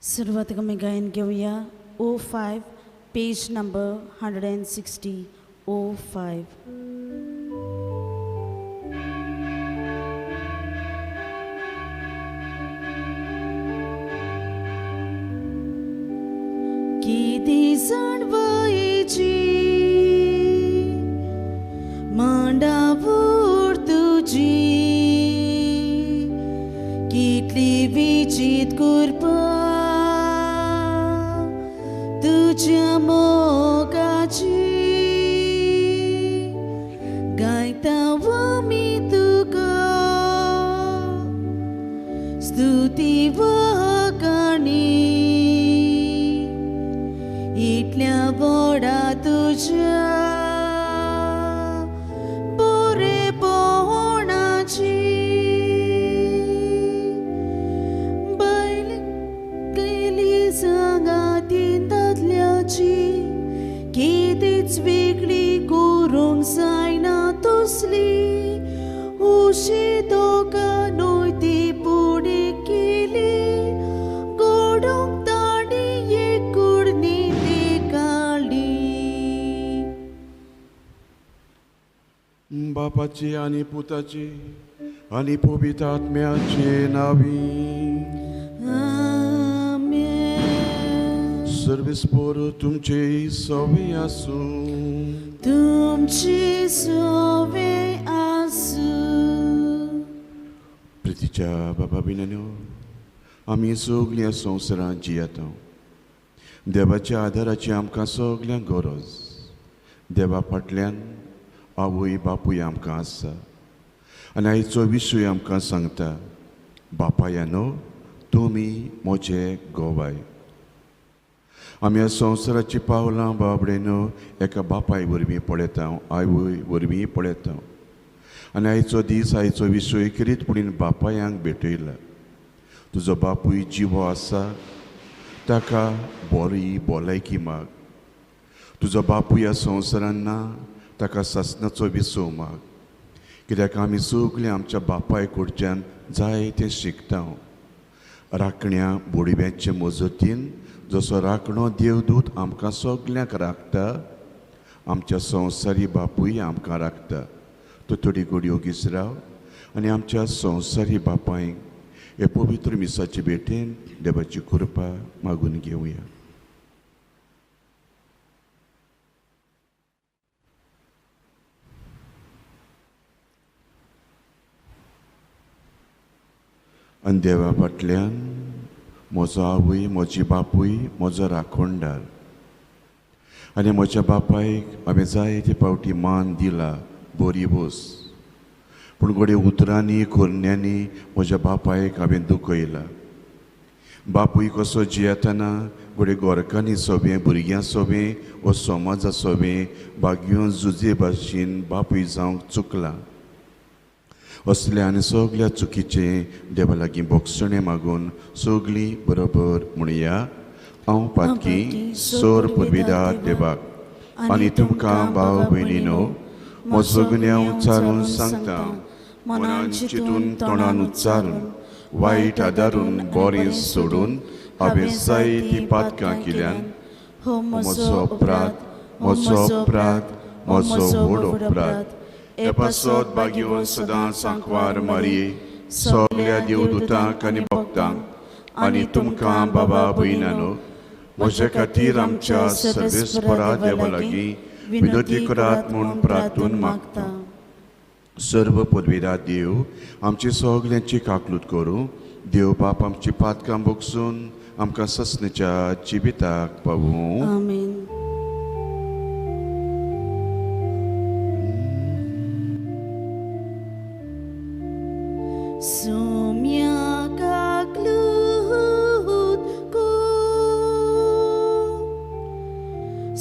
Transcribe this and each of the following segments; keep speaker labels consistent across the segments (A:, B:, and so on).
A: सुरुवातीला मी गायन घेऊया O5 पेज नंबर 160 O5. किती जाणवायची मांडावर तुझी कितली विचित कृपा तुझ्या मोगाची गायतावा मी तुका स्तुती व गाणी इतल्या बोडा तुझ्या बरे पोहणाची बैल केली सांगातीन दादल्याची कितीच वेगळी करूंक जायना तसली उशी दोगा नोयती पुढे केली गोडोंक ताणी एकुडनी ती काढली.
B: बापाची आणि पुताची आणि पवित्र आत्म्याचे नावी
A: आमेन.
B: सर्वेस्पोर तुमचे सवे आसू.
A: तुमची सवे आसू.
B: प्रितीच्या बाबा बिनानो आमी सगल्या संवसारांत जियेता. देवाच्या आदाराची आमकां सगल्यांक गरज. देवा फाटल्यान आवय बापूय आमकां आसा आनी आयचो विशय आमकां सांगता बापायानो तुमी म्हजे गोवाय. आमी ह्या संवसाराची पावलां बाबडेनो एका बापाय वरवीं पळयता आवय वरवीं पळयता आनी आयचो दीस आयचो विशय किरीतपणीन बापायांक भेटयला. तुजो बापूय जिवो आसा ताका बरी भलायकी माग. तुजो बापूय ह्या संवसारान ना ताका सासणाचो विसव माग. कित्याक आमी सगलीं आमच्या बापाय कडच्यान जाय तें शिकता. राखण्या बोडव्याचे मजतीन जसो राखणो देवदूत आमकां सगल्यांक राखता आमच्या संवसारी बापूय आमकां राखता. तो थोडी घडयो राव आनी आमच्या संवसारी बापायक हे पवित्र मिसाचे भेटेन देवाची कृपा मागून घेवया. आनी देवा फाटल्यान म्हजो आवय म्हजी बापूय म्हजो राखणदार आनी म्हज्या बापायक हांवें जायते फावटी मान दिला बरी वस. पूण घडये उतरांनी कोरण्यांनी म्हज्या बापायक हांवें दुखयला. बापूय कसो जियेतना घडये गोरकांनी सोबें भुरग्यां सोबें वो समाजा सोबें भाग्यो झुजे भाशेन बापूय जावंक चुकला. असल्या आनी सगल्या चुकीचे देवा लागीं बोगसणे मागून सगलीं बरोबर म्हणया हांव पातकी सोर पुर्विदार देवाक आनी तुमकां भाव भयणीनो म्हजो गुन्यांव उच्चारून सांगता. मनान चिंतून तोंडान उच्चारून वायट आदारून बरें सोडून हांवें जायतीं पातकां केल्यान हो म्हजो अपराध म्हजो अपराध म्हजो व्हड अपराध. हे पासत भाग्यवान सदां सांकवार मारये सगल्या देवदूतांक आनी भक्तांक आनी तुमकां बाबा भयणानो म्हजे खातीर आमच्या सर्वेस्परा देवा लागीं विनंती करात म्हूण प्रार्थून मागता. सर्व पदवीदार देव आमची सगल्यांची काकलूत करूं. देव बाप आमची पातकां बोगसून आमकां ससणेच्या जिविताक पावूं.
A: आमेन. सोम्या काकलूत को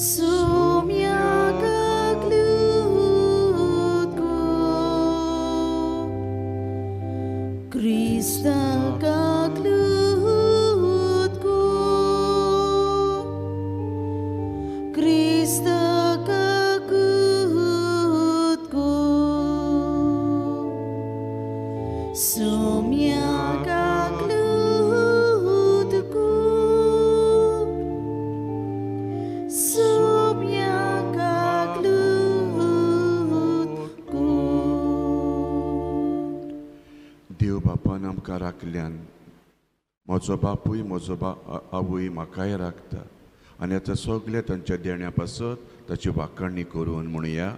A: सोम्या काकलूत को क्रिस्ता काकलूत को क्रिस्ता Sumia kaklut ku
B: देव बापान आमकां राखल्यान म्हजो बापूय म्हजो आवय म्हाकाय राखता आनी आतां सगळे तांच्या देण्या पासत ताची वाखणणी करून म्हणुया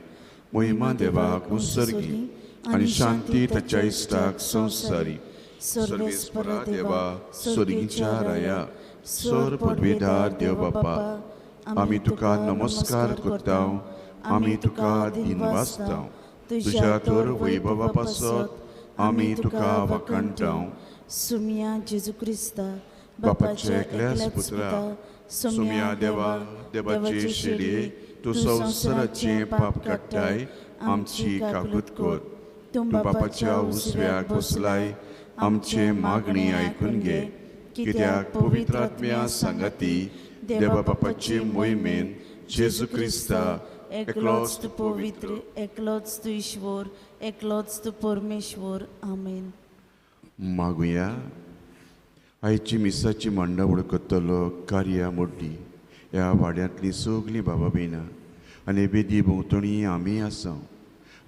B: महिमा देवाक उत्सर्गी आनी शांती ताच्या इश्टाक संवसारी सर्वेस्परा देवा स्वर्गीच्या राया सर पदवीदार देव बापा आमी तुका नमस्कार करता आमी तुका दिन वाजता तुज्या तर वैभवा पासत आमी तुका वाखणटा
A: सुमिया जेजू क्रिस्ता
B: बापाचे एकल्याच पुत्रा सुमिया देवा देवाचे शेडये तूं संवसाराचें पाप काडटाय आमची काकूत कर तूं बापाच्या उसव्याक बसलाय आमचे मागणी आयकून घे कित्याक पवित्र आत्म्या सांगाती देवा बापाचे मोहिमेन जेजू क्रिस्ता
A: एकलोच तू पवित्र एकलोच तू ईश्वर एकलोच तू परमेश्वर आमेन.
B: मागुया आयची मिसाची मांडावळ करतलो कार्या मोड्डी ह्या वाड्यांतलीं सगलीं बाबा भयणां आनी बेदी भोंवतणी आमी आसा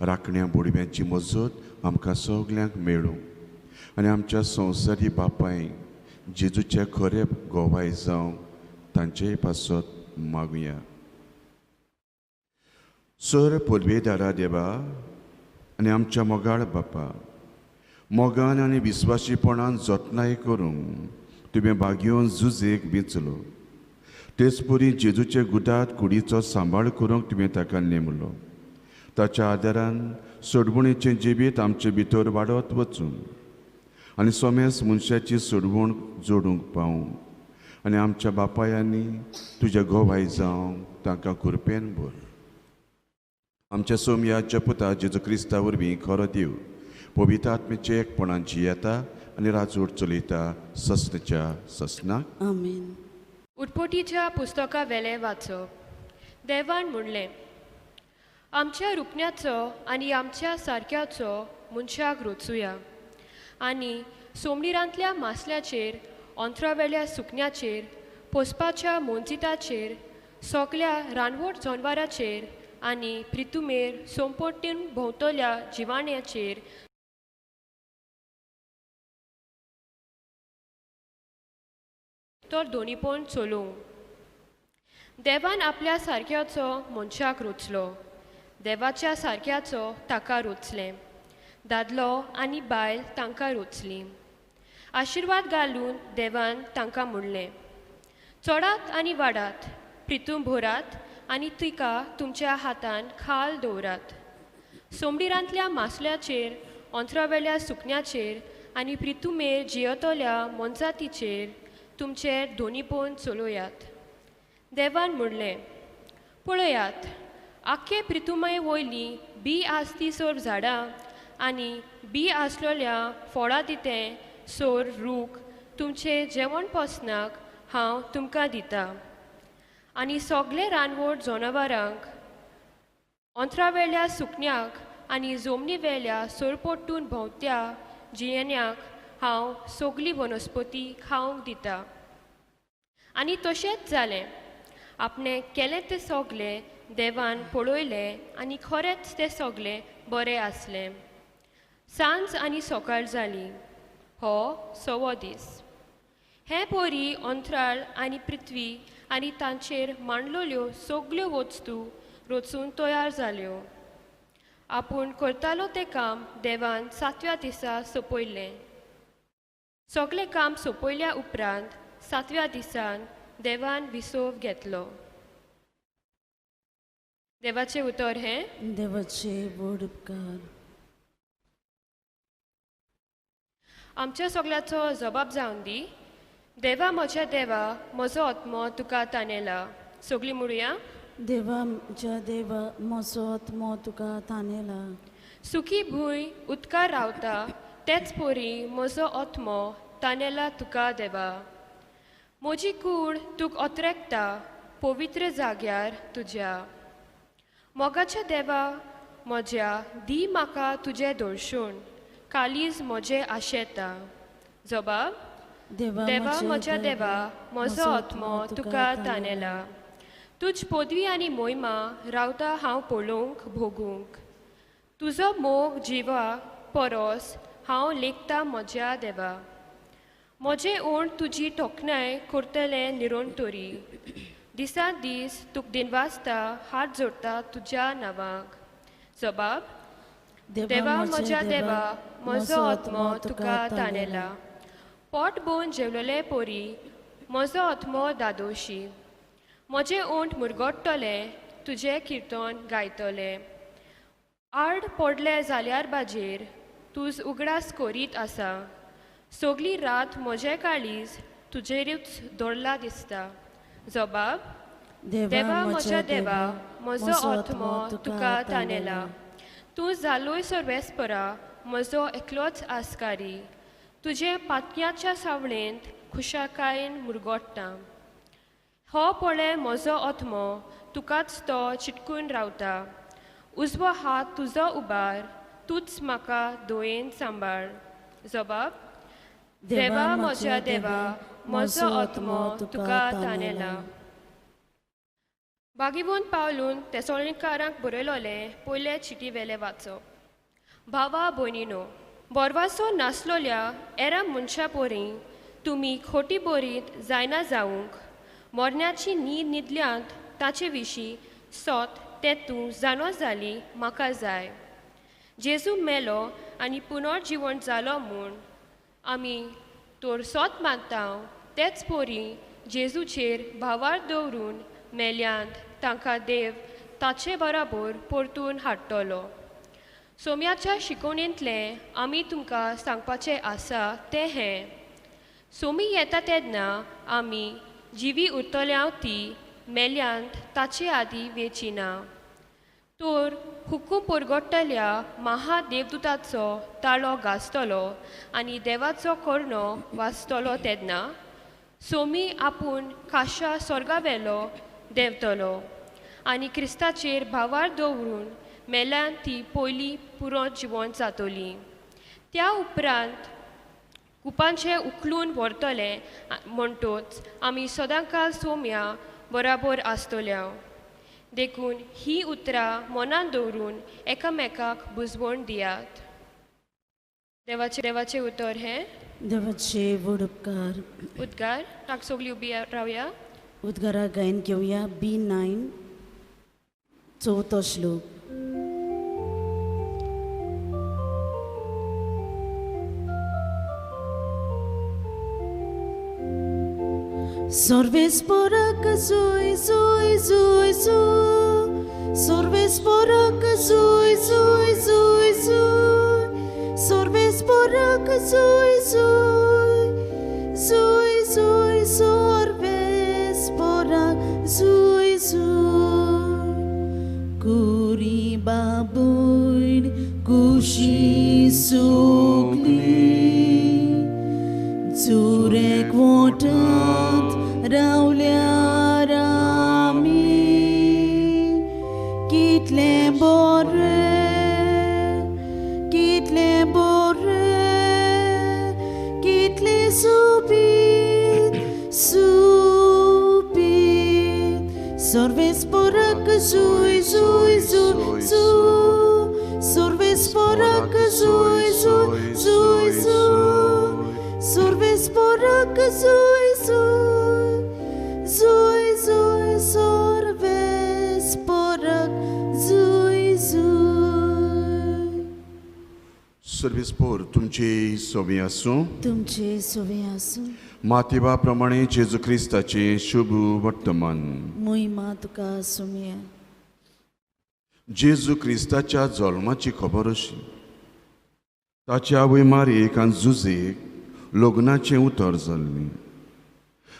B: राखण्या बुडव्यांची मजत आमकां सगल्यांक मेळूं आनी आमच्या संवसारी बापायक जेजूचे खरें गोवाय जावं तांचेय पासत मागुया. सर पदवेदारा देवा आनी आमच्या मोगाळ बापा मोगान आनी विस्वासीपणान जतनाय करूंक तुवें बागयोन झुजेक बिचलो तेच परी जेजूचे गुदात कुडीचो सांबाळ करूंक तुवें ताका नेमलो. ताच्या आदारान सोडवणेचें जिवीत आमचे भितर वाडत वचून आनी सोमेस मनशाची सोडवण जोडूंक पावूं आनी आमच्या बापायांनी तुज्या घोवाय जावंक तांकां कुरपेन भर. आमच्या सोमयाच्या पुता जेजू क्रिस्ता वरवीं खरो देव पवित्र आत्मेचे एकपणांची येता आनी राजवट चलयता ससनाच्या ससनाक
A: आमेन.
C: उटपोटीच्या पुस्तका वेले वाचप. देवान म्हणलें आमच्या रुपण्याचो आनी आमच्या सारक्याचो मनशाक रोचुया आनी सोमणिरांतल्या मासल्याचेर अंथरावेल्या सुकण्याचेर पोसपाच्या मोंजिताचेर सगल्या रानवट जनवाराचेर आनी प्रितुमेर सोंपोट्टीन भोंवतल्या जिवाण्याचेर तर दोनीपण चलोवंक. देवान आपल्या सारक्याचो मनशाक रोचलो देवाच्या सारक्याचो ताका रोचलें दादलो आनी बायल तांकां रोचली. आशिर्वाद घालून देवान तांकां म्हणलें चडात आनी वाडात प्रितूम भरात आनी तिका तुमच्या हातान खाल दवरात. सोमडीरांतल्या मासल्याचेर अंथरावेल्या सुकण्याचेर आनी प्रितुमेर जियेतल्या मोनजातीचेर तुमचे दोनीपण चलोयात. देवान म्हणलें पळयात आख्खे प्रितुमे वयलीं बी आसती सोर झाडां आनी बी आसलेल्या फळां दितें सोर रूख तुमचे जेवण पोसनाक हांव तुमकां दिता. आनी सगळे रानवट जनावरांक अंथरावेल्या सुकण्याक आनी जमनी वेल्या सोरपोट्टून भोंवत्या जियेन्याक हांव सगली वनस्पती खावंक दिता. आनी तशेंच जालें. आपणें केलें तें सगलें देवान पळयलें आनी खरेंच तें सगलें बरें आसलें. सांज आनी सकाळ जाली हो 6वो दीस. हे परी अंतराळ आनी पृथ्वी आनी तांचेर मांडलोल्यो सगल्यो वस्तू रचून तयार जाल्यो. आपूण करतालो तें काम देवान 7व्या दिसा सोंपयलें. सगलें काम सोंपयल्या उपरांत 7व्या दिसान देवान विसव घेतलो. देवाचें उतर हें
A: देवाचे व्हड उपकार.
C: आमच्या सगळ्याचो जबाब जावन दी. देवा म्हज्या देवा म्हजो आत्मो तुका तानेला. सगळीं म्हणुया
A: देवा म्हज्या देवा म्हजो आत्मो तुका तानेला.
C: सुखी भूंय उदकार रावता तेच परी म्हजो आत्मो तानेला तुका देवा. म्हजी कूड तुक ओतरेकता पवित्र जाग्यार तुज्या. मोगाच्या देवा म्हज्या दी म्हाका तुजें दर्शून कालीज म्हजें आशेता. जबाब देवा म्हज्या देवा म्हजो आत्मो तुका तानेला. तुज पदवी आनी मोहिमा रावता हांव पळोवंक भोगूंक. तुजो मोग जिवा परोस हांव लेखता म्हज्या देवा. म्हजें ओण तुजी तोखणाय करतलें निरोण तोरी. दिसान दीस तुक दिनवासता हात जोडटा तुज्या नांवाक. जबाब. देवा म्हज्या देवा, म्हजो आत्मो तुका ताणेला. पोट भोवन जेवलेले पोरी म्हजो आत्मो दादोशी. म्हजें ओंठ मुरगोडटले तुजें किर्तन गायतले. आड पडले जाल्यार बाजेर तुज उगडास कोरीत आसा. सगली रात म्हजें काळीज तुजेरूच दवरला दिसता. जबाब. देवा म्हज्या देवा, म्हजो आत्मो तुका ताणेला. तूं जालोय सर्वेस्परा म्हजो एकलोच आसकारी. तुजे पातयाच्या सावळेंत खुशाकायेन मुरगोडटा. हो पळय म्हजो आत्मो तुकाच तो चिटकून रावता. उजवो हात तुजो उबार, तूच म्हाका दोयेन सांबाळ. जबाब. देवा म्हज्या देवा, म्हजो आत्मो तुका ताणेला. बागीवून पावलून तेसोळणीकारांक बरयलोलें पयले चिटी वेले वाचप. भावा भयणीनो, बोरवासो नासलोल्या एरा मनशा पोरी तुमी खोटी बोरीत जायना जावंक. मोरण्याची न्हीद न्हिदल्यांत ताचे विशीं सोत तें तूं जाणो जाली म्हाका जाय. जेजू मेलो आनी पुनर्जीवन जालो म्हूण आमी तोर सोत मानता. तेच पोरी जेजूचेर भावार दवरून मेल्यांत तांकां देव ताचे बराबर परतून हाडटलो. सोम्याच्या शिकोवणेंतलें आमी तुमकां सांगपाचें आसा तें हें. सोमी येता तेन्ना आमी जिवी उरतल्यांव ती मेल्यांत ताचे आदीं वेचिना. तोर हुकूम परगोडटल्या महादेवदूताचो ताळो घासतलो आनी देवाचो कर्णो वाजतलो तेन्ना सोमी आपूण खाशा स्वर्गावेलो देंवतलो आनी क्रिस्ताचेर भावार दवरून मेल्यांत ती पयली पुनर्जीवन जातली. त्या उपरांत कुपांचें उखलून व्हरतले म्हणटूच आमी सदांकाळ सोम्या बराबर आसतल्या. देखून ही उतरां मनान दवरून एकामेकाक बुजवण दियात. देवाचे उतर हें.
A: देवाचे व्हड उपकार.
C: उद्गार. ताक सगळीं उबी रावया.
A: उद्गारा गायन घेवया. B9 चवथो श्लोक. Sorvesporak zui zui zui zui. Sorvesporak zui zui zui zui. Sorvesporak zui zui zui zui. Sorvesporak zui zui. Kuri babuin kushi sugli. Zurek wotat रावल्यार आमी कितले बोरे कितले सुपीत Sorvesporak zui zui zui zui. Sorvesporak zui zui zui zui. Sorvesporak zui zui zui zui. Sorvesporak zui zui.
B: सर्विस्पोर तुमची सोबी आसूं.
A: तुमचे सोवे आसूं.
B: मातेवा प्रमाणे जेजू क्रिस्ताचे शुभ वर्तमान.
A: मोहिमा तुका सुमिया.
B: जेजू क्रिस्ताच्या जल्माची खबर अशी. ताच्या आवय मारयेक आनी जुजेक लग्नाचें उतर जाल्लें.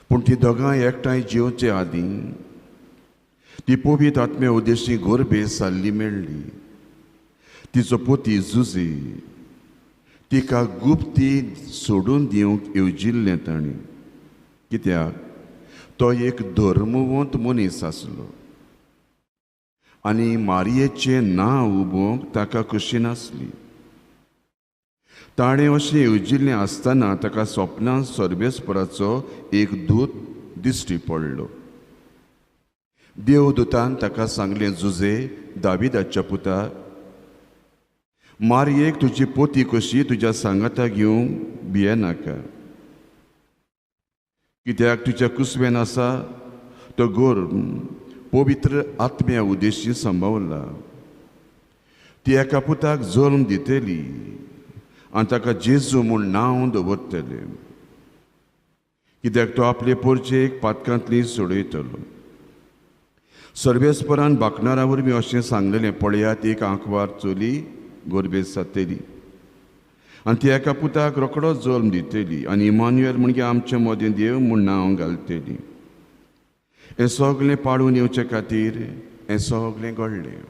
B: पूण ती दोगांय एकठांय जेवचे आदीं ती पवित्र आत्मे उद्देशी गोरबे साल्ली मेळ्ळी. तिचो पती जुजे तिका गुप्ती सोडून दिवंक येवजिल्लें ताणें. कित्याक तो एक धर्मवंत मनीस आसलो आनी मारयेचें नांव उबोवंक ताका कशी नासली. ताणें अशें येवजिल्लें आसतना ताका स्वप्नांत सर्वेस्पराचो एक दूत दिश्टी पडलो. देवदूतान ताका सांगलें, जुजे, दाविदाच्या पुता, मारयेक तुजी पोती कशी तुज्या सांगाता घेवंक भियेनाका, कित्याक तुज्या कुसव्यान आसा तो गोर पवित्र आत्म्या उद्देशी सांबाळला. ती एका पुताक जल्म दितली आनी ताका जेजू म्हूण नांव दवरतले, कित्याक तो आपले पोरचेक पातकांतली सोडयतलो. सर्वेस्परान बाकणारा वरवीं अशें सांगलेलें, पळयात एक आंकवार चली गोरबेज जातली आनी ती एका पुताक रोखडोच जल्म दितली आनी इमान्युएल म्हणजे आमचे मदें देव म्हूण नांव घालतली. हें सगलें पाळून येवचे खातीर हें सगलें घडलें.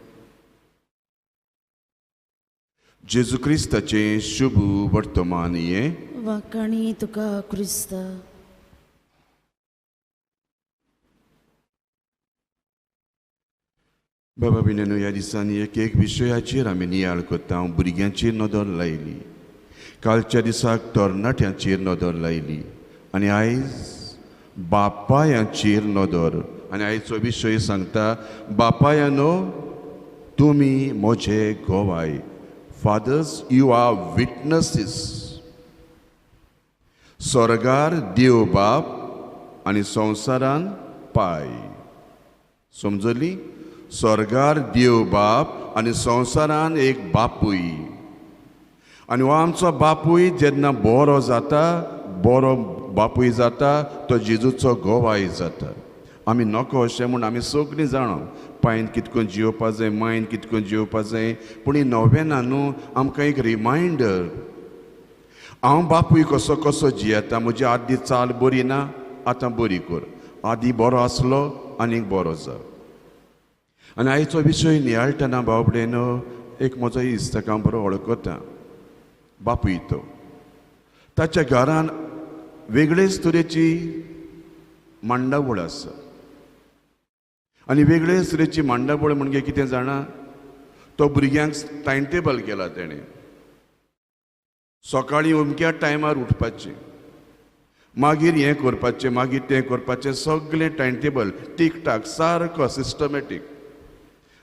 B: जेजू क्रिस्ताचें शुभ वर्तमान हें
A: वाकाणी तुका क्रिस्ता.
B: बाबा बिनेनो, ह्या दिसांनी एक विशयाचेर आमी नियाळ करता. हांव भुरग्यांचेर नदर लायली, कालच्या दिसाक तरणाट्यांचेर नदर लायली आनी आयज बापायांचेर नदर. आनी आयचो विशय सांगता, बापायानो तुमी म्हजे गोवाय. Fathers, you are witnesses. स्वर्गार देव बाप आनी संवसारान पाय. समजली? स्वर्गार देव बाप आनी संवसारान एक बापूय. आनी हो आमचो बापूय जेन्ना बरो जाता, बरो बापूय जाता, तो जेजूचो गोवाय जाता. आमी नको अशें म्हूण आमी सगळीं जाणा पांयन कितको जेवपा जाय, मायन कितको जेवपा जाय, पूण ही नोवेना न्हू आमकां एक रिमांयडर. हांव बापूय कसो कसो जियेता. म्हजी आदी चाल बरी ना, आतां बरी कर. आदी बरो आसलो आनीक बरो जा. आनी आयचो विशय नियाळटना बाबडेन एक म्हजो इश्ट, ताका हांव बरो वळखता. बापूय तो, ताच्या घरान वेगळेच तरेची मांडावळ आसा. आनी वेगळेच तरेची मांडावळ म्हणजे कितें जाणा, तो भुरग्यांक टायम टेबल केला तेणें. सकाळीं अमक्या टायमार उठपाचें, मागीर हें करपाचें, मागीर तें करपाचें, सगळें टायम टेबल टीक टाक सारको सिस्टमॅटीक.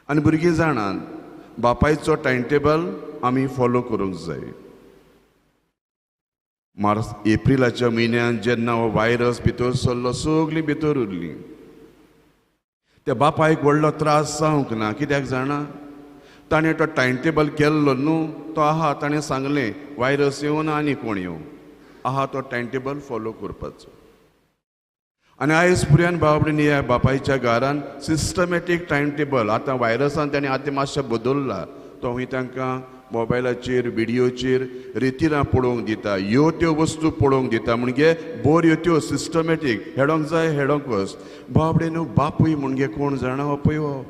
B: आनी भुरगीं जाणात बापायचो टायम टेबल आमी फॉलो करूंक जाय. मार्च एप्रिलाच्या म्हयन्यान जेन्ना हो वायरस भितर सरलो, सगळीं भितर उरलीं. त्या बापायक व्हडलो त्रास जावंक ना. कित्याक जाणा, ताणें तो टायम टेबल केल्लो न्हू, तो आहा. ताणें सांगलें वायरस येवं ना आनी कोण येवं, आहा तो टायम टेबल फॉलो करपाचो. आनी आयज पर्यंत बाबडेन ह्या बापायच्या घरान सिस्टमॅटीक टायम टेबल. आतां वायरसान ताणें आतां मातशें बदलला. तो हूंय तांकां मोबायलाचेर विडियोचेर रितीना पळोवंक दिता, ह्यो त्यो वस्तू पळोवंक दिता. म्हणजे बऱ्यो त्यो सिस्टमॅटीक हेडोंक जाय हेडोंक वच. बाबडे न्हू बापूय म्हणजे कोण जाणा हो पळय, हो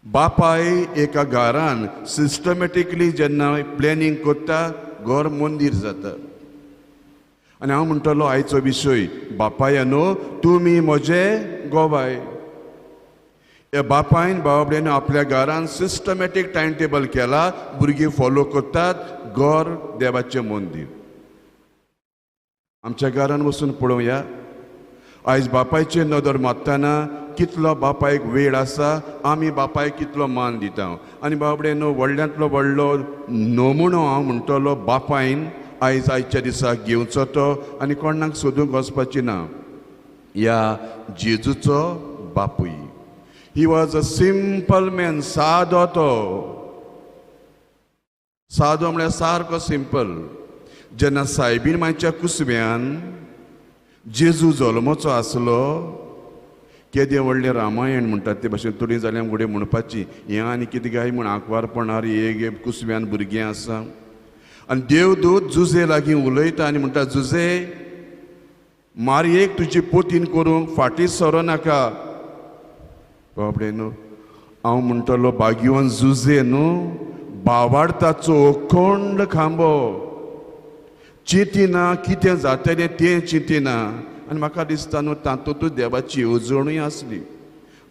B: बापाय एका घरान सिस्टमॅटिकली जेन्ना प्लॅनिंग करता, घर मंदीर जाता. आनी हांव म्हणटलो आयचो विशय, बापायानो तुमी म्हजे गोबाय. ह्या बापायन बाबडेन आपल्या घरान सिस्टमॅटीक टायम टेबल केला. भुरगीं फॉलो करतात, घर देवाचें मंदीर. आमच्या घरान वचून पळोवया, आयज बापायचेर नदर मारतना कितलो बापायक वेळ आसा, आमी बापायक कितलो मान दिता. आनी बाबडेन व्हडल्यांतलो व्हडलो नमुनो हांव म्हणटलो बापायन आयज आयच्या दिसाक घेवचो तो, आनी कोणाक सोदूंक वचपाची ना. ह्या जेजूचो बापूय. He was a simple man. सादो तो, सादो म्हळ्यार सारको सिंपल. जेन्ना सायबीण मांयच्या कुसव्यान जेजू जल्मचो आसलो, केदें व्हडलें रामायण म्हणटात ते भाशेन थोडीं जाल्यार फुडें म्हणपाची, हें आनी कितें गाय म्हूण आंकवारपणार एक कुसव्यान भुरगें आसा. आनी देवदूत जुजे लागीं उलयता आनी म्हणटा, जुजे मारयेक तुजी पोतीन करूंक फाटीं सरो नाका. बाबडे न्हू हांव म्हणटलो भाग्यवान जुजे न्हू, भावार्थाचो अखंड खांबो. चिंतिना कितें जातलें तें चिंतिना. आनी म्हाका दिसता न्हू तातूंतूच देवाची येवजणूय आसली.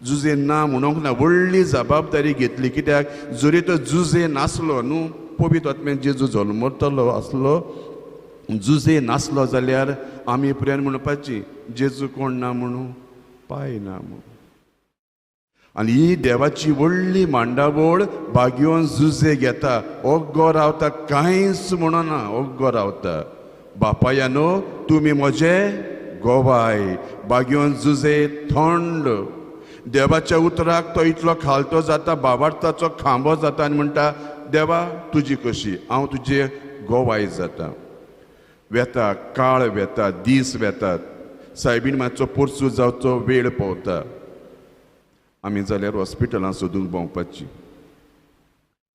B: जुजे ना म्हणूंक ना, व्हडली जबाबदारी घेतली. कित्याक जरी तो जुजे नासलो न्हू, पवित्र आत्म्यान जेजू जल्मतलो आसलो, जुजे नासलो जाल्यार आमी पर्यंत म्हणपाची जेजू कोण ना म्हणून, पांय ना म्हणून. आनी ही देवाची व्हडली मांडावळ बागयोन जुजे घेता. ओग्गो रावता, कांयच म्हणना, ओग्गो रावता. बापायानो, तुमी म्हजे गोवाय. बागयोन जुजे थंड. देवाच्या उतराक तो इतलो खालतो जाता, बाबार्थाचो खांबो जाता आनी म्हणटा, देवा तुजी कशी, हांव तुजे गोवाय जाता. वेता, काळ वेता, दीस वेतात. सायबीण मातसो पोरसूं जावचो वेळ पावता. आमी जाल्यार हॉस्पिटलां सोदूंक भोंवपाची.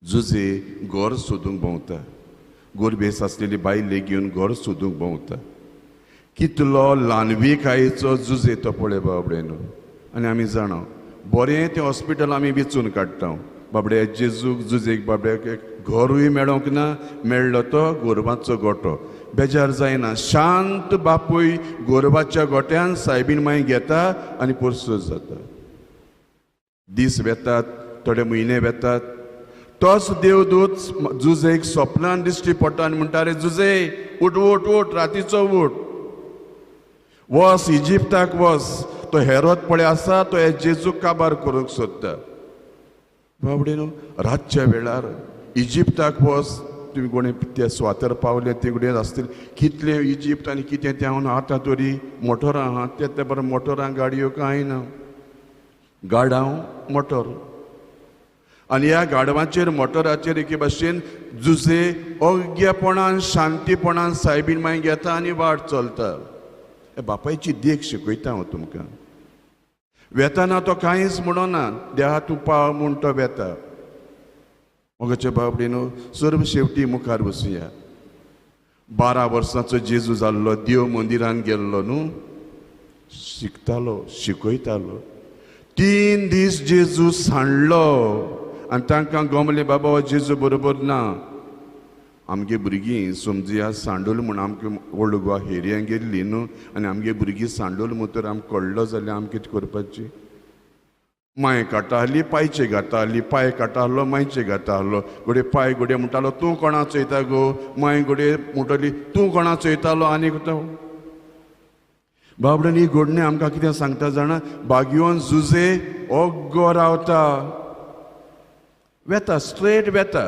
B: जुजे घर सोदूंक भोंवता. गोरबेस आसलेली बायले घेवन घर सोदूंक भोंवता. कितलो ल्हानविकायेचो जुजे तो पळय बाबडेनो. आनी आमी जाणा बरें तें हॉस्पिटल आमी वेचून काडटा. बाबडे जेजूक जुजेक बाबड्याक घरूय मेळोंक ना, मेळ्ळो तो गोरवाचो गोठो. बेजार जायना. शांत बापूय गोरवाच्या गोट्यान सायबीण माय घेता आनी पोरसूं जाता. दीस वेतात, थोडे म्हयने वेतात. तोच देवदूत जुजेक स्वप्नान दिश्टी पडटा आनी म्हणटा, रे जुजे उठ उठ उठ, रातीचो उठ, वस इजिप्ताक वस. तो हेरोद पळय आसा, तो हे जेजूक काबार करूंक सोदता. बाबडेनो, रातच्या वेळार इजिप्ताक वस. तुम्ही कोणी ते स्वातर पावले ते कडेन आसतले. कितले इजिप्त आनी कितें तें हांव आतां तरी मोटरां आहा ते बरें मोटरां गाडयो कांय ना. गाडाव मोटर. आनी ह्या गाडवाचेर मोटराचेर एके भाशेन जुजे अग्यपणान शांतीपणान सायबीण माय घेता आनी वाट चलता. हे बापायची देख शिकयता हांव तुमकां. वेताना तो कांयच म्हणना, देहा तूं पाव म्हूण तो वेता. मोगाच्या बाबडीनो, सर्व शेवटी मुखार वचुया. 12 वर्सांचो जेजू जाल्लो, देव मंदिरान गेल्लो न्हू, शिकतालो, शिकयतालो. 3 दीस जेजू सांडलो आनी तांकां गमले, बाबा हो जेजू बरोबर ना. आमगे भुरगीं समजुया सांडूल म्हूण आमकां ओल्ड गोवा एरियान गेल्ली न्हू, आनी आमगे भुरगीं सांडूल म्हूण तर आमकां कळ्ळो जाल्यार आमी कितें करपाची. माय काटारली, पांयचे घातारली, पांय काटारलो, मांयचे घातारलो. घोडे पांय घोडे म्हणटालो, तूं कोणा चोयता गो. माय घोडे म्हणटली, तूं कोणा चोयतालो. आनी तो बाबड्यान ही घोडणी आमकां कितें सांगता जाणा, बागयोन जुजे ओग्गो रावता. वेता, स्ट्रेट वेता.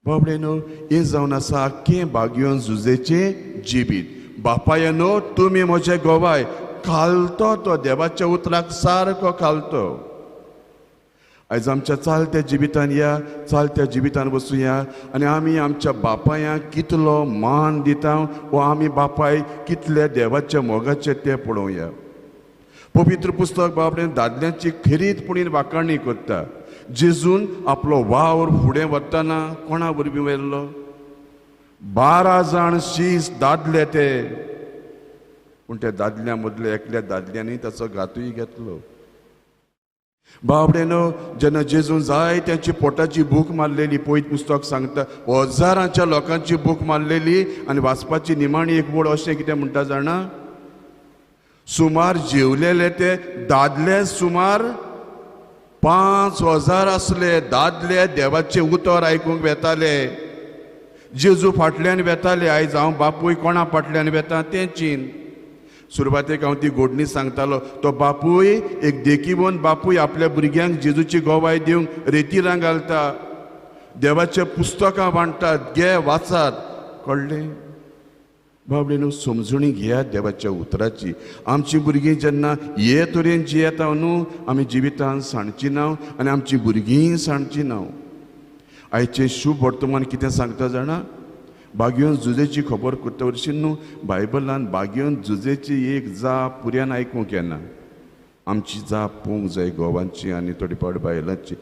B: बाबडेनो, हें जावन आसा आख्खें बागयोन जुजेचें जिबीत. बापायनो, तुमी म्हजे गोवाय. खालतो तो देवाच्या उतराक सारको खालतो. आयज आमच्या चालत्या जिबितान या, चालत्या जिबितान वचुया आनी आमी आमच्या बापायांक कितलो मान दिता वा आमी बापाय कितले देवाच्या मोगाचे ते पळोवया. पवित्र पुस्तक बाबडेन दादल्यांची खरीतपणीन वाखाणणी करता. जेजून आपलो वावर फुडें व्हरतना कोणा वरवीं व्हेल्लो? 12 जाण शीस दादले ते. पूण त्या दादल्या मदल्या एकल्या दादल्यांनी ताचो घातूय घेतलो. बाबडेनो, जेन्ना जेजून जाय त्यांची पोटाची भूक मारलेली, पयत पुस्तक सांगता हजारांच्या लोकांची भूक मारलेली आनी वाचपाची निमाणी एक वड अशें कितें म्हणटा जाणा, सुमार जेवलेले ते दादले सुमार 5000 आसले. दादले देवाचे उतर आयकूंक वेताले, जेजू फाटल्यान वेताले. आयज हांव बापूय कोणा फाटल्यान वेता तें चीन. सुरवातेक हांव ती घोडणी सांगतालो. तो बापूय एक देखीवन बापूय आपल्या भुरग्यांक जेजूची गोवाय दिवंक रेतीरां घालता, देवाच्या पुस्तकां वांडटात, घे वाचात. कळ्ळें बाबडेनो? समजुणी घेयात देवाच्या उतराची. आमची भुरगीं जेन्ना हे तरेन जियेता न्हू, आमी जिवितांत सांडची ना आनी आमची भुरगीं सांडची ना. आयचें शुभ वर्तमान कितें सांगता जाणा, बागयोन जुजेची खबर करता वर्शी न्हू बायबलान बागयोन जुजेची एक जाप पुर्यान आयकूंक येना. आमची जाप पोवंक जाय गोवांची आनी थोडी पावट बायलांची.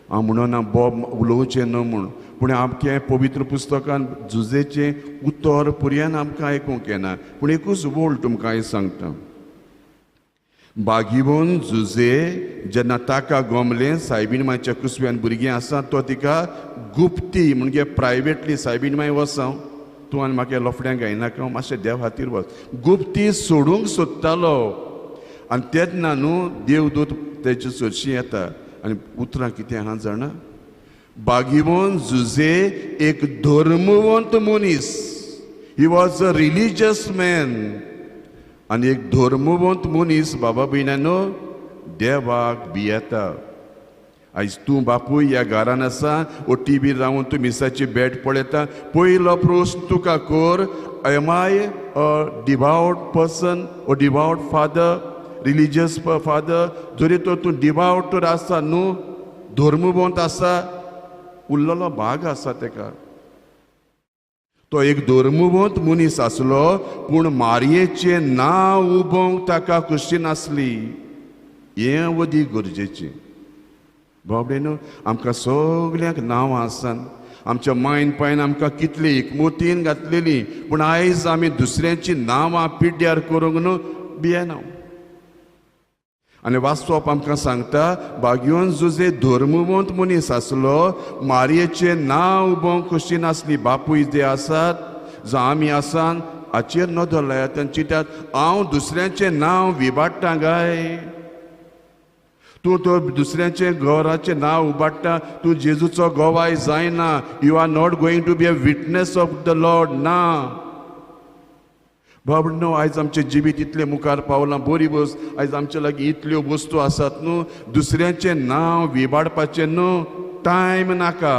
B: हांव म्हणना बोब उलोवचें न्हू म्हूण, पूण आमचें पवित्र पुस्तकान जुजेचें उतर पुर्यान आमकां आयकूंक येना. पूण एकूच वोळ तुमकां हांव सांगता. बागयोन जुजे जेन्ना ताका गोमलें सायबीण मांयच्या कुसव्यान भुरगीं आसा, तो तिका गुप्ती म्हणजे प्रायवेटली सायबीण मांय वसां, तूं आनी म्हाका लोफड्यांक गायनाका, हांव मातशें देव खातीर वच, गुप्ती सोडूंक सोदतालो. आनी तेन्ना न्हू देवदूत तेजे सोरशीं येता आनी उतरां कितें आहा जाणा, बागयोन जुजे एक धर्मवंत मनीस. He was a religious man. आनी एक धर्मवंत मनीस बाबा भयणानो देवाक भियेता. आयज तूं बापूय ह्या घरान आसा, ओ टीव्ही रावून तूं मिसाची बॅट पळयता, पयलो प्रश्न तुका कोर, am I a devout person ओ डिवाउट फादर, रिलिजियस फादर? जरी तर तूं डिवाउट तर आसा न्हू, धर्मवंत आसा, उरलेलो भाग आसा तेका. तो एक धर्मवंत मनीस आसलो, पूण मारयेचें नांव उबोवंक ताका कशी नासली. हें वदी गरजेचें. बाबडेनो, आमकां सगल्यांक नांवां आसात. आमच्या मायन पायन आमकां कितली एकमतीन घातलेली, पूण आयज आमी दुसऱ्यांची नांवां पिड्ड्यार करूंक न्हू भियेना. आनी वाचप आमकां सांगता, बागयोन जुजे धर्मवंत मनीस आसलो, मारयेचें नांव उबोवंक कशी नासली. बापूय जे आसात जावं आमी आसात, हाचेर नदर लायात आनी चिंतात, हांव दुसऱ्यांचें नांव विबाडटा काय? तूं तो दुसऱ्याचें घराचें नांव उबाडटा, तूं जेजूचो गोवाय जायना. You are not going to be a witness of the lord. ना बाबडनो, आयज आमचें जिवीत इतलें मुखार पावलां, बरी वस्त. आयज आमचे लागीं इतल्यो वस्तू आसात न्हू, दुसऱ्याचें नांव विबाडपाचें न्हू टायम नाका.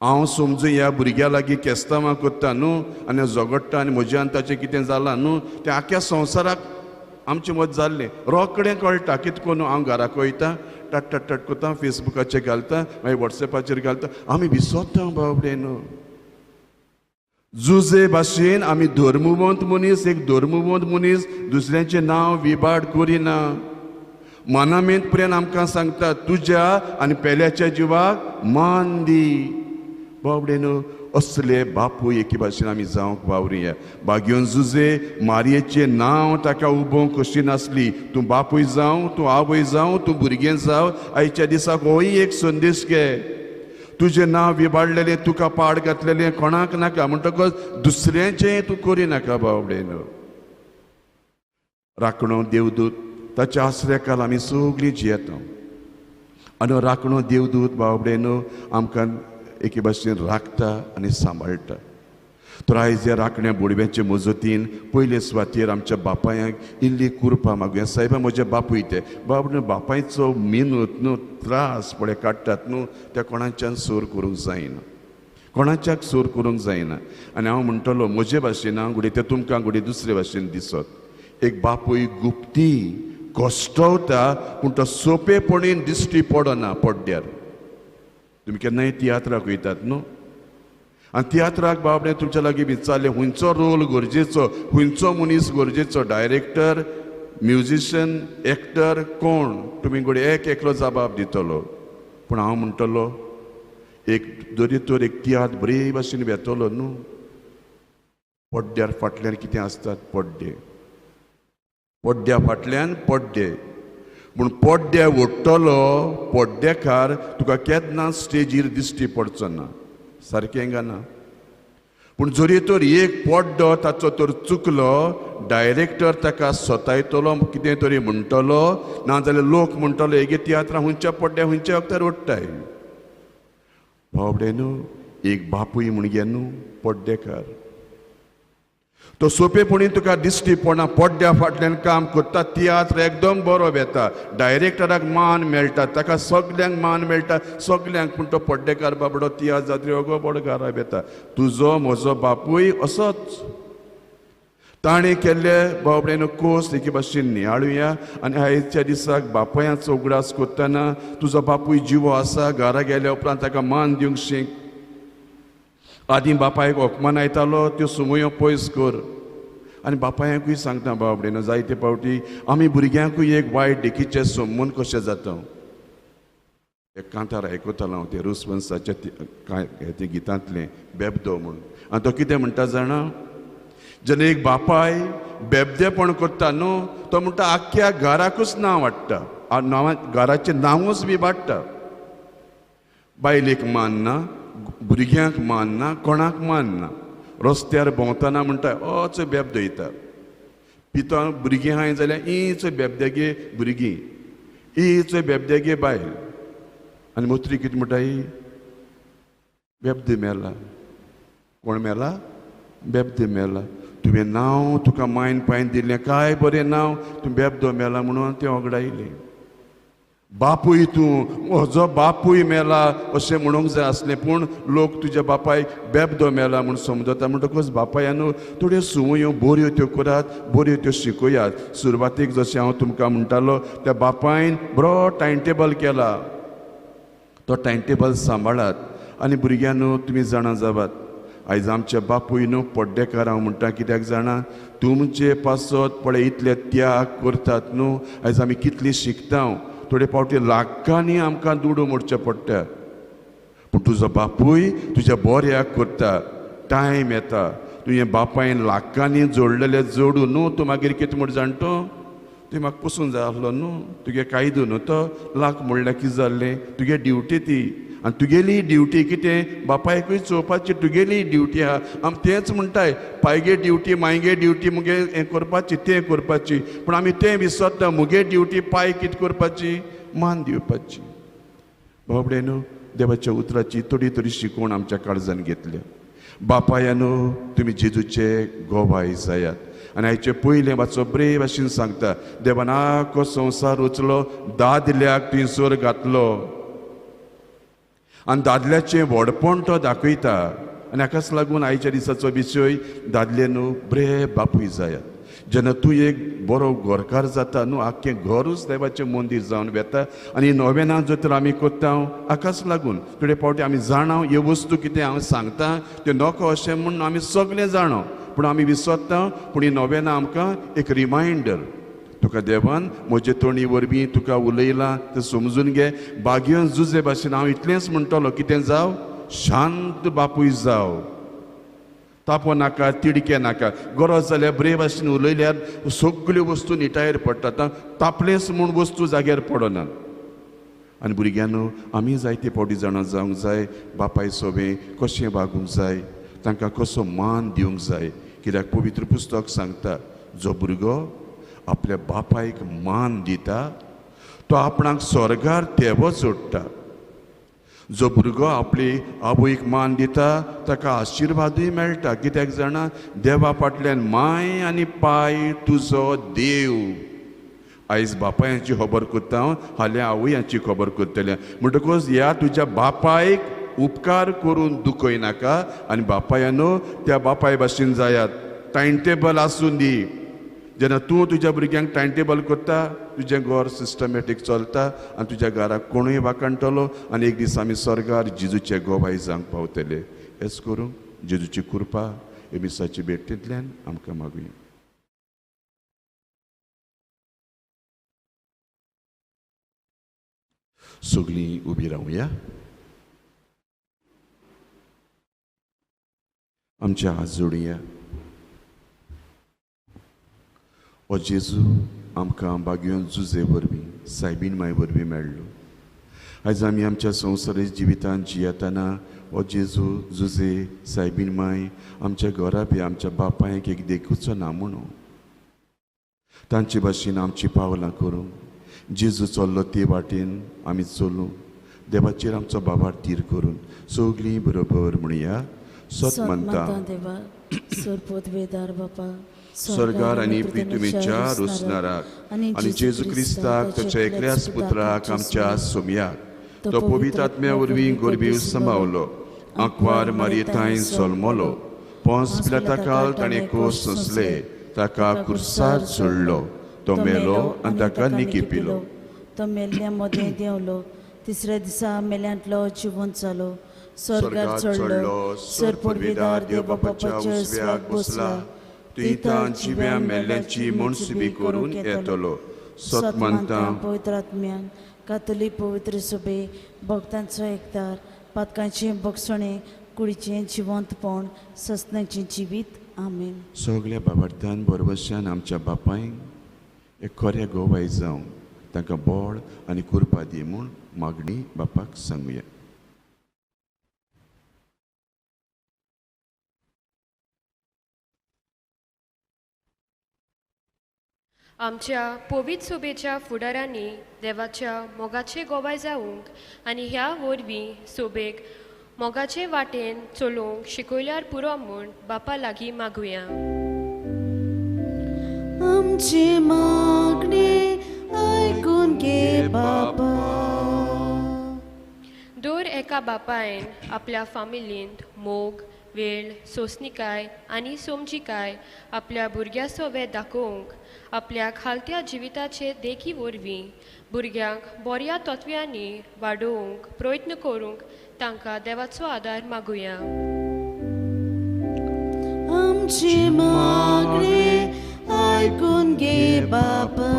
B: हांव समजूं ह्या भुरग्या लागीं केस्तांवां करता न्हू, आनी झगडटा, आनी म्हज्यान ताचें कितें जालां न्हू, तें आख्या संवसाराक आमचें मत जाल्लें. रोखडें कळटा. कितें करून हांव घराक वयतां, टट टट टट कोता, फेसबुकाचेर घालता, मागीर वॉट्सॅपाचेर घालता, आमी विसरता बाबडे न्हू. जुजे भाशेन आमी धर्मवंत मनीस, एक धर्मवंत मनीस दुसऱ्याचें नांव विबाड करिना. मानामेंत पर्यंत आमकां सांगता, तुज्या आनी पेल्याच्या जिवाक मान दी. बाबडे न्हू, असले बापूय एके भाशेन आमी जावंक वावरुया. बागयोन जुजे मारयेचें नांव ताका उबोवंक कशी नासली. तूं बापूय जावं, तूं आवय जावं, तूं भुरगें जावं, आयच्या दिसाक होय एक संदेश घे. तुजें नांव विबाडलेलें, तुका पाड घातलेलें कोणाक नाका, म्हणटकच दुसऱ्याचें तूं करिनाका बाबडेन. राखणो देवदूत, ताच्या आसऱ्याखाल आमी सगळीं जियेता. आनी राखणो देवदूत बाबडेन आमकां एके भाशेन राखता आनी सांबाळटा. तर आयज ह्या राखण्या बुडव्याचे मजतीन पयले सुवातेर आमच्या बापायांक इल्ली कुरपा मागुया. सायबा, म्हजे बापूय ते बाबडे, बापायचो मेनूत न्हू त्रास पळय काडटात न्हू, ते कोणाच्यान सोर करूंक जायना, कोणाच्याक सोर करूंक जायना. आनी हांव म्हणटलो म्हजे भाशेन, हांव घुडे ते तुमकां घुडे दुसरे भाशेन दिसत. एक बापूय गुप्ती कोश्टवता, पूण तो सोंपेपणीन दिश्टी पडना पड्ड्यार. तुमी केन्नाय तियात्राक वयतात न्हू, आनी तियात्राक बाबडे तुमच्या लागीं विचारलें, हुंयचो रोल गरजेचो, हुंयचो मनीस गरजेचो, डायरेक्टर, म्युजिशियन, एक्टर, कोण? तुमी घडये एक एकलो जबाब दितलो. पूण हांव म्हणटलो, एक जरी तर एक तियात्र बरे भाशेन वेतलो न्हू, पड्ड्यार फाटल्यान कितें आसतात? पड्डे. पड्ड्या फाटल्यान पड्डे. पूण पड्डे ओडटलो पड्डेकार तुका केन्ना स्टेजीर दिश्टी पडचो ना. सारकें गाना. पूण जरी तर एक पड्डो ताचो तर चुकलो, डायरेक्टर ताका सतायतलो, कितें तरी म्हणटलो, नाजाल्यार लोक म्हणटलो हेगे तियात्रां हुंयच्या पड्ड्या हुंयच्या वखदार ओडटाय. बाबडे न्हू, एक बापूय म्हणगे न्हू पड्डेकार. तो सोंपेपणी तुका दिश्टी पडना, पड्ड्या फाटल्यान काम करता. तियात्र एकदम बरो वेता, डायरेक्टराक मान मेळटा, ताका सगल्यांक मान मेळटा, सगल्यांक. पूण तो पड्डेकार बाबडो तियात्र जात्री ओगो बडो घरा वेता. तुजो म्हजो बापूय असोच. ताणें केल्ले बाबडेन कोस एके भाशेन नियाळुया. आनी आयच्या दिसाक बापायाचो उगडास करतना तुजो बापूय जिवो आसा, घरा गेल्या उपरांत ताका मान दिवंक शिक. आदीं बापायक होकमान आयतालो, त्यो सुमयो पयस कर. आनी बापायकूय सांगता बाबडेन, जायते फावटी आमी भुरग्यांकूय एक वायट देखीचे संबंद कशें जाता. एक कांतार आयकतालो हांव, ते रुसवंसाच्या ते गितांतलें बेबदो म्हणून. आनी तो कितें म्हणटा जाणा, जेन्ना एक बापाय बेबदेपण करता न्हू, तो म्हणटा आख्ख्या घराकूच नांव हाडटा, घराचें नांवूच विबाडटा. बायलेक मानना, भुरग्यांक मानना, कोणाक मानना. रस्त्यार भोंवतना म्हणटा होच बेबदो येता. पितो भुरगीं आहाय जाल्यार ईच बेबद्यागे भुरगीं, ईच बेबद्यागे बायल. आनी मोत्री कितें म्हणटाय, बेबदो मेला. कोण मेला? बेबदो मेला. तुवें नांव तुका मायन पायन दिल्लें काय बरें नांव तूं बेबदो मेला म्हणून तें ओगडायलें. बापूय तूं म्हजो बापूय मेला अशें म्हणूंक जाय आसलें, पूण लोक तुज्या बापायक बेबदो मेला म्हूण समजता. म्हणटकच बापायान थोड्यो सुवयो बऱ्यो त्यो करात, बऱ्यो त्यो शिकोयात. सुरवातेक जशें हांव तुमकां म्हणटालो त्या बापायन बरो टायम टेबल केला, तो टायम टेबल सांबाळात आनी भुरग्यांनो तुमी जाणा जावात. आयज आमचे बापूय न्हू पड्डेकार हांव म्हणटा, कित्याक जाणा तुमचे पासत पळय इतले त्याग करतात न्हू. आयज आमी कितली शिकता, थोडे फावटी लाखांनी आमकां दुडू मोडचें पडटा, पूण तुजो बापूय तुज्या बऱ्याक करता. टायम येता तुवें बापायन लाखांनी जोडलेले जोडू न्हू तूं मागीर कितें म्हूण जाणटो, तुवें म्हाका पसून जाय आसलो न्हू, तुगे कायदो न्हू तो. लाख म्हणल्यार कितें जाल्लें, तुगे ड्युटी ती, आनी तुगेली ड्युटी कितें बापायकूय चोवपाची तुगेली ड्युटी आहा. आमी तेंच म्हणटाय, पायगे ड्युटी मायगे ड्युटी मुगे हें करपाची तें करपाची, पूण आमी तें विसरता मुगे ड्युटी पाय कितें करपाची, मान दिवपाची. बाबडेनो देवाच्या उतराची थोडी थोडी शिकवण आमच्या काळजान घेतल्या. बापायानो तुमी जेजूचे गोबाय जायात. आनी हाचे पयलें वाचो बरे भाशेन सांगता, देवान आख्खो संवसार उचलो, दादल्याक थंयसर घातलो आनी दादल्याचें व्हडपण तो दाखयता. आनी हाकाच लागून आयच्या दिसाचो विशय दादले न्हू बरे बापूय जायात. जेन्ना तूं एक बरो घरकार जाता न्हू, आख्खें घरूच देवाचें मंदीर जावन वेता. आनी नोवेनां जर तर आमी कोत्ता हाकाच लागून थोडे फावटी आमी जाणा ह्यो वस्तू कितें हांव सांगता त्यो नोको अशें म्हूण आमी सगळें जाणो, पूण आमी विसरता. पूण ही नोवेनां आमकां एक रिमायंडर, तुका देवान म्हजे तोणी वरवीं तुका उलयलां तें समजून घे. बागयोन जुजे भाशेन हांव इतलेंच म्हणटलो, कितें जाव, शांत बापूय जाव, तापो नाका, तिडके नाका. गरज जाल्यार बरे भाशेन उलयल्यार सगल्यो वस्तू निटायेर पडटात, तापलेंच म्हूण वस्तू जाग्यार पडना. आनी भुरग्यांनो आमी जायते फावटी जाणा जावंक जाय, बापाय सोबें कशें वागूंक जाय, तांकां कसो मान दिवंक जाय. कित्याक पवित्र पुस्तक सांगता, जो भुरगो आपल्या बापायक मान दिता तो आपणाक स्वर्गार तेवो जोडटा. जो भुरगो आपली आवयक मान दिता ताका आशिर्वादूय मेळटा. कित्याक जाणा देवा फाटल्यान माय आनी पाय तुजो देव. आयज बापायाची खबर करता, हाल्या आवयांची खबर करतले. म्हणटकच ह्या तुज्या बापायक उपकार करून दुखय नाका. आनी बापायानो त्या बापाय भाशेन जायात. टायम टेबल आसूं दी. जेन्ना तूं तुज्या भुरग्यांक टायम टेबल करता, तुजें घर सिस्टमॅटीक चलता आनी तुज्या घराक कोणूय वाकणटलो आनी एक दीस आमी स्वर्गार जेजूचे गोबाय जावंक पावतले. हेच करूं जेजूची कृपा एमिसाची भेटींतल्यान आमकां मागुया. सगळीं उबी रावया. आमच्या हात जोडुया. ओ जेजू आमकां बागयोन जुजे वरवीं सायबीण माय वरवीं मेळ्ळो. आयज आमी आमच्या संवसारीक जिवितांत जियेतना ओ जेजू जुजे सायबीण माय आमच्या घरा बी आमच्या बापायक एक देखूचो ना म्हणून तांचे भाशेन आमची पावलां करूं. जेजू चल्लो ते वाटेन आमी चलूं. देवाचेर आमचो बाबार तीर करून सगळीं बरोबर म्हणुया. सत म्हणटा
A: देवा, सोरपोत वेदार बापा,
B: स्वर्गार आनी पितुमेच्या रुसनाराक आनी जेजू क्रिस्ताक ताच्या एकल्याच पुत्राक आमच्या सोम्याक तो पवित्र आत्म्या वरवीं गोरबीव सांबावलो. आंकवार मारयेताय जल्मलो. पोंस पिलाता काल ताणें कोस सोंसले. ताका क्रुसार चडलो. तो मेलो आनी ताका निकिपिलो.
A: तो मेल्ल्या मदें देंवलो. तिसऱ्या दिसा मेल्यांतलो जिवंत जालो. स्वर्गार चडलो. सोरपोत वेदार देव बापाच्या उजव्याक बसला. तिथां जिव्या मेल्ल्यांची मनसुबी करून येतलो. सत म्हणटा पवित्र आत्म्यान कातोलीक पवित्र सभे भक्तांचो एकदार पातकांचे बगसणे कुडीचें जिवंतपण ससण्याचें जिवीत. आमेन.
B: सगळ्या बाबार्थान बरवशान आमच्या बापायक एक खरें गोवाय जावं तांकां बळ आनी कृपा दी म्हूण मागणी बापाक सांगुया.
C: आमच्या पवित्र सोबेच्या फुडाऱ्यांनी देवाच्या मोगाचे गोबाय जावंक आनी ह्या वरवीं सोबेक मोगाचे वाटेन चलोवंक शिकयल्यार पुरो म्हूण बापा लागीं मागुया.
A: आमची मागणी ऐकून घे बापा.
C: दर एका बापायन आपल्या फामिलींत मोग वेळ सोंसणिकाय आनी समजिकाय आपल्या भुरग्याचो वेध दाखोवंक आपल्या खालत्या जिविताचे देखी वरवीं भुरग्यांक बऱ्या तत्व्यांनी वाडोवंक प्रयत्न करूंक तांकां देवाचो आदार मागुया.
A: आमची मागणी ऐकून घे बापा.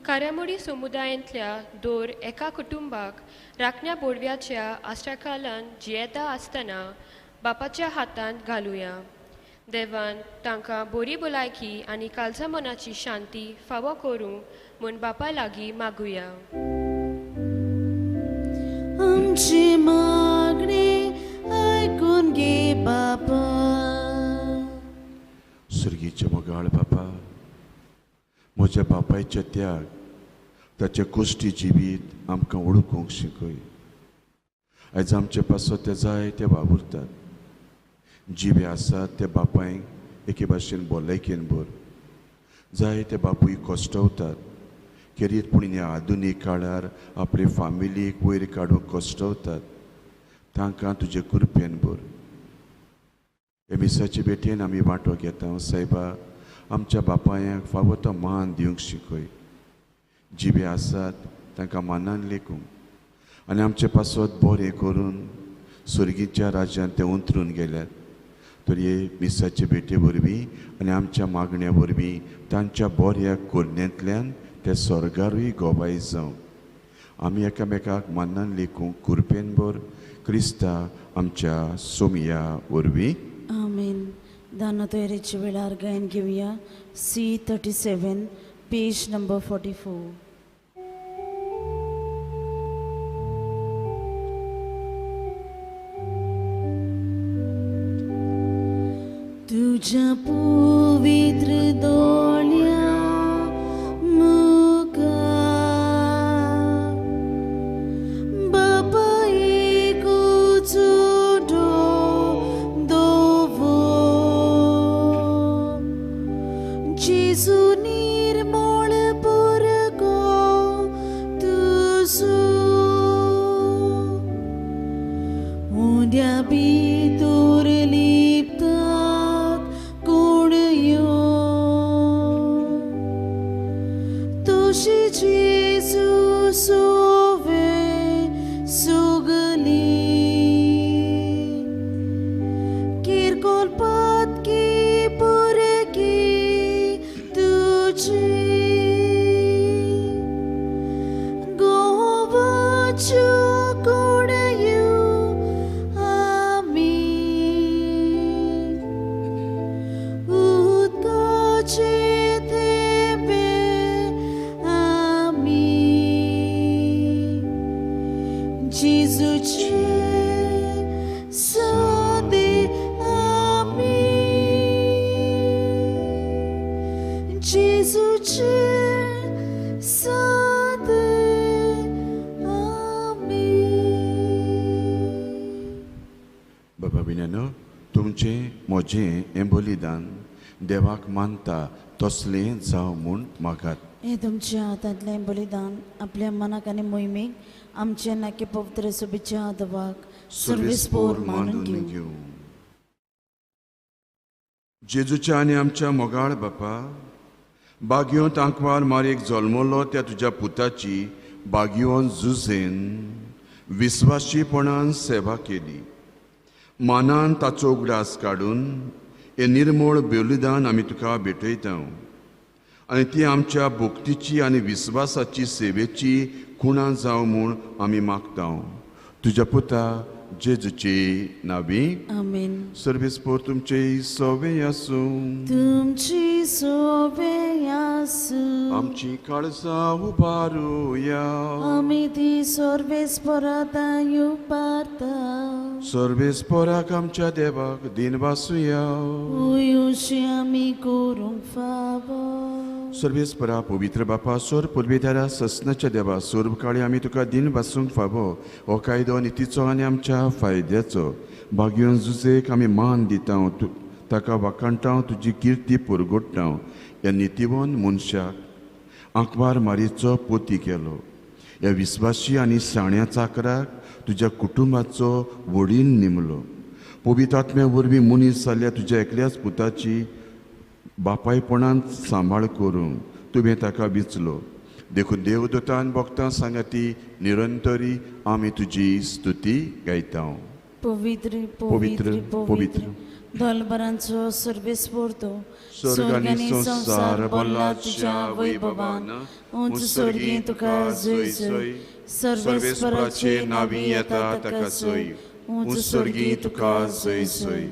C: कार्यामोडी समुदायांतल्या दर एका कुटुंबाक राखण्या बोडव्याच्या आश्रयकालान जियेता आसतना बापाच्या हातांत घालुया. देवान तांकां बरी भलायकी आनी काळजा मनाची शांती फावो करूंक म्हूण बापा लागीं मागुया.
A: आमची मागणी ऐकून घे बापा.
B: सुर्गीचे मोगाळ बापा, म्हज्या बापायचे त्याग ताचे कोश्टी जिवीत आमकां ओळखूंक शिकय. आयज आमचे पासो ते जाय ते वावुरतात. जिवे आसात ते बापायक एके भाशेन भलायकेन भर. जाय ते बापूय कश्टवतात. खेरीतपूण ह्या आधुनीक काळार आपले फामिलीक वयर काडूंक कश्टवतात. तांकां तुजे कृपेन भर. हे मिसाचे बेटेन आमी वांटो घेता. सायबा, आमच्या बापायक फावो तो मान दिवंक शिकय. जिवे आसात तांकां मानान लेखूंक आनी आमचे पासत बरें करून सुर्गीच्या राज्यांत ते उंतरून गेल्यात. तर हे मिसाचे बेटे वरवीं आनी आमच्या मागण्या वरवीं तांच्या बऱ्या कोरण्यांतल्यान ते स्वर्गारूय गोबाय जावं. आमी एकामेकाक मानान लेखूंक कृपेन भर. क्रिस्ता आमच्या सोमिया वरवीं.
A: आमीन. दाना तयारीच्या वेळार गायन घेऊया C37 पेज नंबर 44. तुझ्या पवित्र दोळ्या मुखार बापा एकूच दोवो. जेजू निर्मळ पुरगो तुझो उद्या भितर लिपतात कोणयो. तुझी जेजू सोवे सोगली किरकोळ पातकी पुरगी तुझी गोवाच्यो कोणयो आमी उदकाचे थेंबे आमी जेजूचे सोदे आमी जेजूचे सोदे आमी.
B: बाबा बिनानो, तुमचें म्हजें हें बलिदान देवाक मानता तसलें जावं म्हूण मागात.
A: हे तुमच्या हातांतलें बलिदान आपल्या मनाक आनी मोहिमेक आमचे नाके पवित्र सोबीच्या आदवाक सर्वेस्पोर मानून घेऊ.
B: जेजूच्या आनी आमच्या मोगाळ बापा, बागयोन तांकवार मारेक जल्मलो त्या तुज्या पुताची बागयोन जुजेन विस्वाशीपणान सेवा केली. मानान ताचो उगडास काडून हे निर्मळ बलिदान आमी तुका भेटयता आनी ती आमच्या भक्तीची आनी विस्वासाची सेवेची खुणा जावं म्हूण आमी मागता. तुज्या पुता जेजूची नांवी.
A: आमीन.
B: सर्वेस्पोर तुमचे सोवे आसूं.
A: तुमची सोबे आसूं.
B: आमची काळजां उबारुया.
A: आमी ती सर्वेस्पराता उबारता.
B: सर्वेस्पोराक आमच्या देवाक दिन वासुया.
A: उयुशी आमी करूंक फावो.
B: सर्वेस्परा पवित्र बापा सोर पुर्विदारा ससनाच्या देवा सोर्ब काळी आमी तुका दिन वासूंक फावो. हो कायदो नितीचो आनी आमच्या फायद्याचो. बागयोन जुजेक आमी मान दिता. ताका वाकाणटाव तुजी किर्ती पुरगोडटाव ह्या नितीवन मनशाक आंकवार मारीचो पोती केलो. ह्या विस्वासी आनी शाण्या चाकराक तुज्या कुटुंबाचो वडील निमलो. पवित्र आत्म्या वरवीं मनीस जाल्ल्या तुज्या एकल्याच पुताची बापायपणान सांबाळ करूंक तुवें ताका विचलो. देखून देवदूतान भक्तां सांगाती निरंतरी आमी तुजी स्तुती गायता.
A: पवित्र
B: पवित्र,
A: पवित्र
B: पवित्र.
A: पवित्र दलबरांचो सर्वेस्पर तूं
B: स्वर्ग आनी संसार भरला तुज्या वैभवान. उंच सर्गी तुका जय जय. सर्वेस्पराचे नावी येता ताका जय. उंच सर्गी तुका जय जय.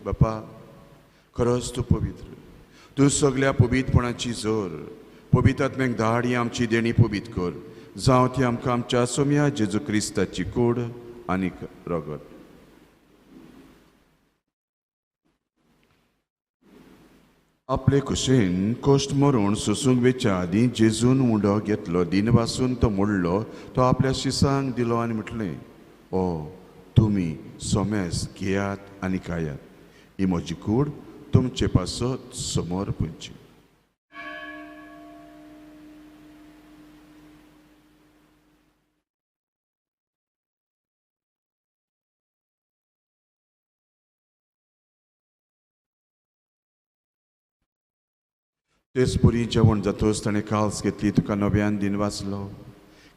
B: बापा, खरोच तूं पवित्र. तूं सगळ्या पवित्रपणाची जोर. पवित्र आत्म्याक धाड ही आमची देणी पवित्र कर. जावं ती आमकां आमच्या सोम्या जेजू क्रिस्ताची कूड आनीक रगत. आपले कुशेन कोश्ट मरून सोसूंक वेच्या आदीं जेजून उंडो घेतलो. दिन वासून तो मोडलो. तो आपल्या शिसांक दिलो आनी म्हटलें, ओ तुमी सोमेस घेयात आनी खायात. ही म्हजी कूड तुमचे पासत समोर पुंची. तेच पुरी जेवण जातोच ताणें काल्स घेतली. तुका नव्यान दिन वाचलो.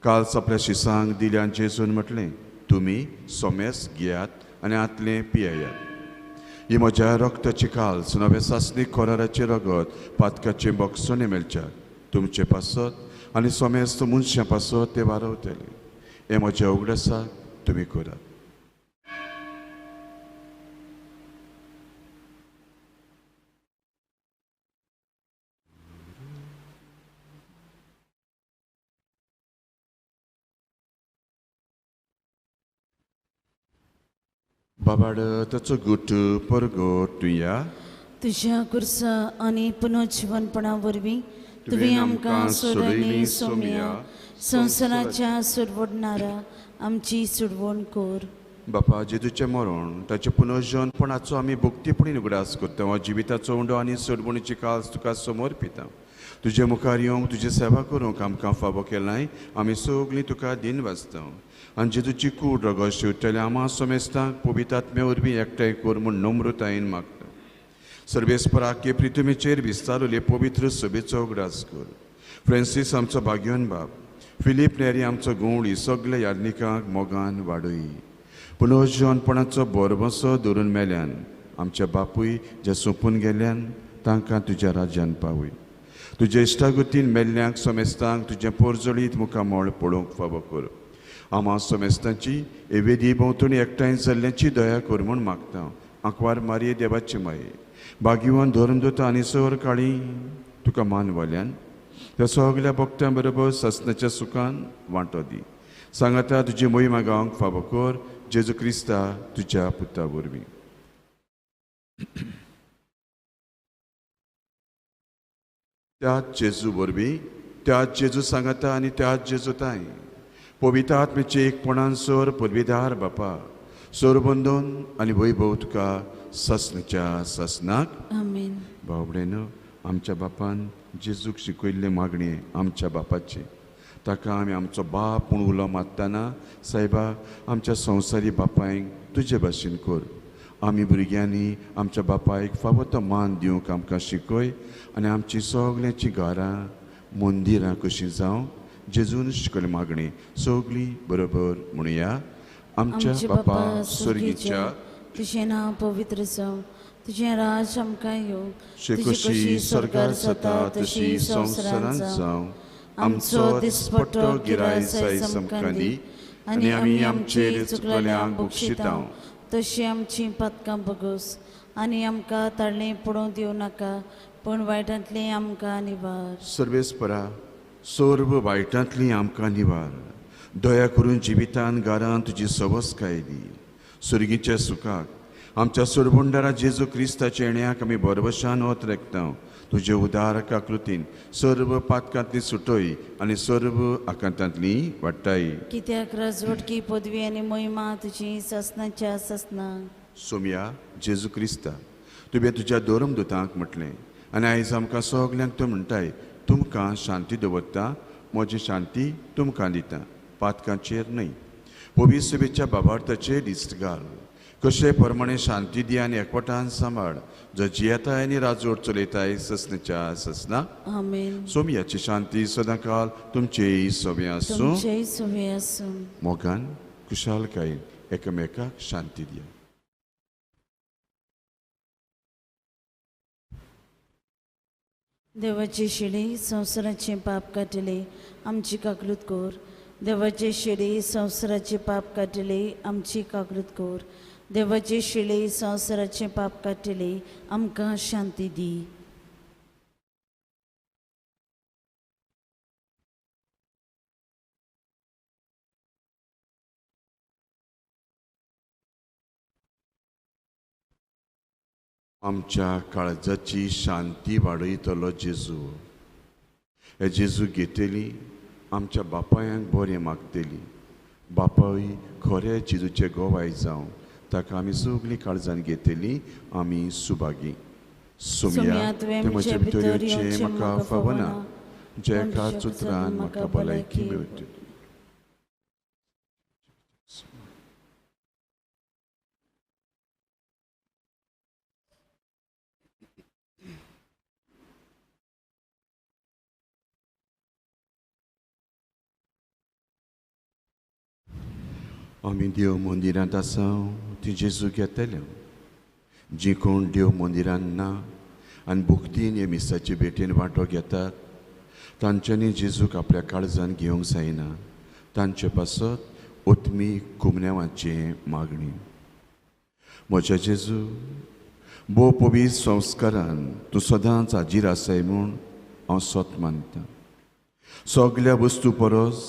B: काल्स आपल्या शिसांक दिले आनी जेजून म्हटलें, तुमी सोमेस घेयात आनी आतलें पियेयात. ही म्हज्या रक्ताची काल्स नवे सासणीक कोराराचे रगत पातकाचे बॉक्सोने मेलच्यात तुमचे पासत आनी सोमेस मनशां पासत ते वारवतले. हे म्हज्या उगडासाक तुमी करात. बाबाड ताचो गुट परगोट तुया.
A: तुज्या कुर्सा आनी पुनर्जीवनपणा वरवीं तुवें आमकां सोडयली सोम्या. संवसाराच्या सुरवडणारा आमची सुडवण कर.
B: बापा, जेजूचें मरण ताचे पुनर्जीवनपणाचो आमी भक्तीपणीन उगडास करता. हो जिविताचो उंडो आनी सोडवणीची काल्स तुका समोर पिता. तुजे मुखार येवंक तुजी सेवा करूंक आमकां फावो केलाय. आमी सगळीं तुका दिन वाचता. आनी जेजूची कूड रगत शिवतले आमा सोमेस्तांक पवित्र आत्म्या वरवीं एकठांय कर म्हूण नम्रतायेन मागता. सर्वेस्पराके प्रितुमेचेर विस्तारले पवित्र सभेचो उगडास कर. फ्रांसीस आमचो भाग्यवान बाब, फिलीप नेरी आमचो गवळी सगल्या याज्ञिकांक मोगान वाडय. पुनर्जीवनपणाचो बोरबसो धरून मेल्यान आमच्या बापूय जे सोंपून गेल्यान तांकां तुज्या राज्यान पावय. तुज्या इश्टागतीन मेल्ल्यांक सोमेस्तांक तुजें पोरजळीत मुखामोळ पळोवंक फावो कर. आमा सोमेस्तांची एवेदी भोंवतणी एकठांय जाल्ल्याची दया कर म्हूण मागता. आंकवार मारये देवाची माये, भाग्यवान धर्मदूत आनी सर काळी तुका मान वाल्यान त्या सगल्या भक्तां बरोबर ससनाच्या सुखान वांटो दी. सांगाता तुजी मोहीम गावंक फावो कर. जेजू क्रिस्ता तुज्या पुता वरवीं. त्याच जेजू वरवीं, त्याच जेजू सांगाता आनी त्याच जेजू ताई पवित्र आत्म्याचे एकपणान सर पदवीदार बापा सोरबंदोन आनी वैभव तुका ससनाच्या ससनाक
A: आमेन.
B: बावडेन आमच्या बापान जेजूक शिकयल्ले मागणे आमच्या बापाचे ताका आमी आमचो बाप म्हूण उलो मारतना सायबा आमच्या संवसारी बापायक तुजे भाशेन कर. आमी भुरग्यांनी आमच्या बापायक फावो तो मान दिवंक आमकां शिकय आनी आमची सगल्यांची घरां मंदिरां कशीं जावं जेजून शिकयले मागणी सगळीं बरोबर म्हणुया. आमच्या बापा स्वर्गीच्या,
A: तुजें नांव पवित्र जावं. तुजें राज आमकां येवं.
B: कशी स्वर्गार जाता तशी संवसारांत जावं. आमचो दिसपट्टो गिराय जाय आमकां दी आनी आमी आमचेर चुकलेल्यांक बक्षितांव.
A: तशी आमची पातकां बगोस आनी आमकां ताळ्ळें पडोवंक दिवं नाका पूण वायटांतलें आमकां निवार.
B: सर्वेस्परा सर्व वायटांतलीं आमकां निवार. दया करून जिवितान घरांत तुजी सवस्काय दी. सुर्गीच्या सुखाक आमच्या सोडवंडारा जेजू क्रिस्ताच्या येण्याक आमी बरवशान वत रेखता. तुजे उदारक आकृतीन सर्व पातकांतली सुटय आनी सर्व आकांतांतली वाडटाय.
A: कित्याक राजवटकी पदवी आनी मोहिमा तुजी ससनाच्या ससना.
B: सोम्या जेजू क्रिस्ता, तुवें तुज्या दोरमदुतांक म्हटलें आनी आयज आमकां सगल्यांक तूं म्हणटाय तुमकां शांती दवरता, म्हजी शांती तुमकां दिता, पातकांचेर न्हय. पवित्र सभेच्या बाबार्थाचेर दिश्ट घाल. कशे प्रमाणे शांती दी आनी एकवटान सांबाळ, जो जियेताय आनी राजवट चलयताय ससनेच्या ससना.
A: आमेन.
B: सोमयाची शांती सदां काल तुमचे सोबे आसूं.
A: तुमचेय सोबे आसूं.
B: मोगान कुशालकायेन एकामेकाक शांती दिया.
A: देवाची शिडी संवसाराचे पाप काटले आमची काकलूत कोर. देवाची शिडी संवसाराचे पाप काटले आमची काकलूत कोर. देवाची शिडी संवसाराचे पाप काटले आमकां शांती दी.
B: आमच्या काळजाची शांती वाडयतलो जेजू. हे जेजू घेतली आमच्या बापायांक बरें मागतली. बापाय खरे जेजूचे गोवाय जावं ताका आमी सगळीं काळजान घेतली. आमी सुभागी. सोमया ते म्हजे भितर येवचें म्हाका फावना, जे एका उतरान म्हाका भलायकी मेळटली. आमी देव मंदिरांत आसा ती जेजू घेतले. जी कोण देव मंदिरांत ना आनी भुक्तीन हे मिसाचे भेटेन वांटो घेतात तांच्यांनी जेजूक आपल्या काळजान घेवंक जायना. तांचे पासत ओत्मीक कुमन्यावांचे मागणी. म्हज्या जेजू, भोव पवित्र संस्कारान तूं सदांच हाजीर आसाय म्हूण हांव सोत मानतां. सगळ्या वस्तू परस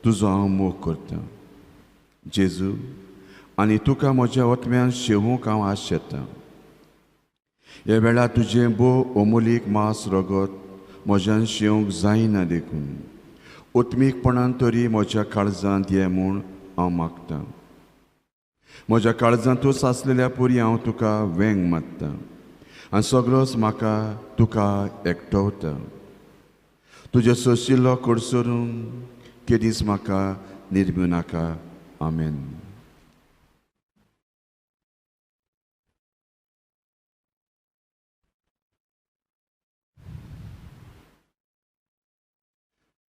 B: तुजो हांव मोग करतां. जेजू, आनी तुका म्हज्या ओतम्यान शेवूंक हांव आश येता. ह्या वेळार तुजें भोव अमोलीक मांस रगत म्हज्यान शेवंक जायना देखून ओत्मीकपणान तरी म्हज्या काळजांत ये म्हूण हांव मागतां. म्हज्या काळजांतूच आसलेल्या पुरी हांव तुका वेंग मात्तां आनी सगळोच म्हाका तुका एकटवता. तुजे सोशिल्लो कडसरून केदीस म्हाका निर्म्यू नाका. आमेन.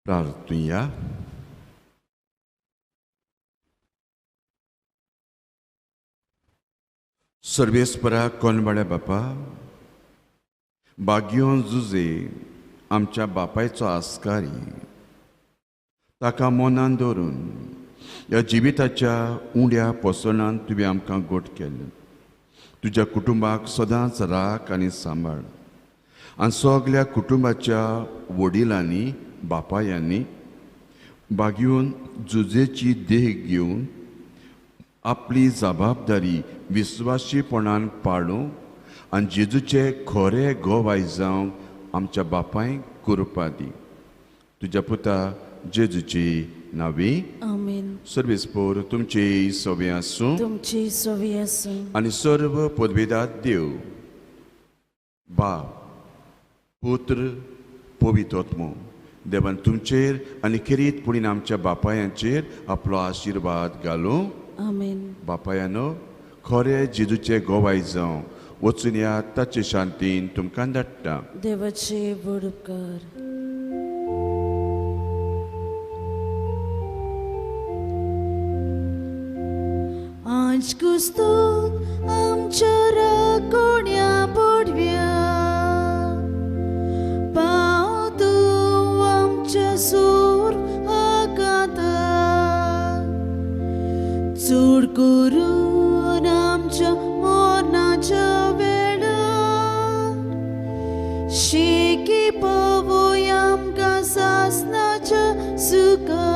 B: प्रार्थुया. सर्वेस्परा कोनबाड्या बापा, भाग्योन जुजे आमच्या बापायचो आस्कारी ताका मोनान दवरून ह्या जिविताच्या उंड्या पोसणान तुवें आमकां गोट केलें. तुज्या कुटुंबाक सदांच राख आनी सांबाळ आनी सगल्या कुटुंबाच्या वडिलांनी बापायांनी भाग्योन जुजेची देख घेवन आपली जबाबदारी विस्वासीपणान पाळूंक आनी जेजूचे खरे गोवाय जावंक आमच्या बापायक कृपा दी. तुज्या पुता जेजूची नावी.
A: आमेन.
B: सर्वेस्पोर तुमचे सोबे आसूं.
A: तुमची सोबी आसूं.
B: आनी सर्व पदवेदार देव बाप, पुत्र, पवित्र आत्मो देवान तुमचेर आनी खेरीत पुणीन आमच्या बापायांचेर आपलो आशिर्वाद घालूं.
A: आमेन.
B: बापायानो, खरे जेजूचे गोवाय जावं वचून या ताचे शांतीन तुमकां धाडटा.
A: देवाचे व्हड उपकार. आज कुस्तो आमच्या राकोण्या पडव्या पाव तूं आमच्या सूर आकाता चूड करून आमच्या मोरणाच्या वेळार शेकी पवोय आमकां सासणाच्या सुका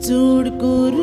A: चूड करून